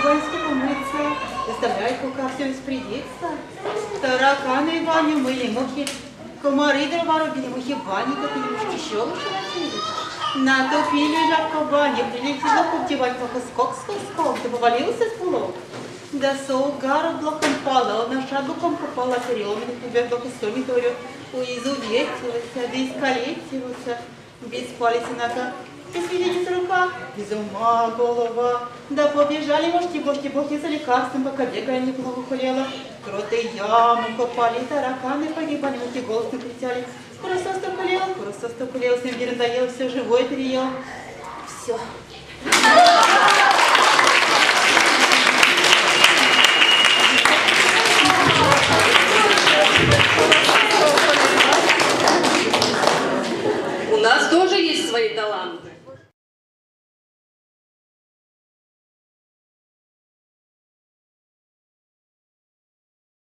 Иваньски помыться, заставляет пока все распорядиться. Тараканы Иване мыли мухи, комары дрова рубили, мухи в бане, как и мухи еще лучше носили. Натопили жабка в бане, прилетела куптевать, пока скок, да повалился с полов. Да соугара блоком пала, на шаблуком попала серьезно, тебя блок историю, уизуветилась, да искалечивался, без палец нога. Без свидетельства рука, без ума голова. Да побежали мошки-бошки за лекарством, пока бегая неплохо хулела. Кроты яму копали, тараканы погибали, муки голосно кричали. Скоро состокулел, с ним надоел, все живое переел. Все.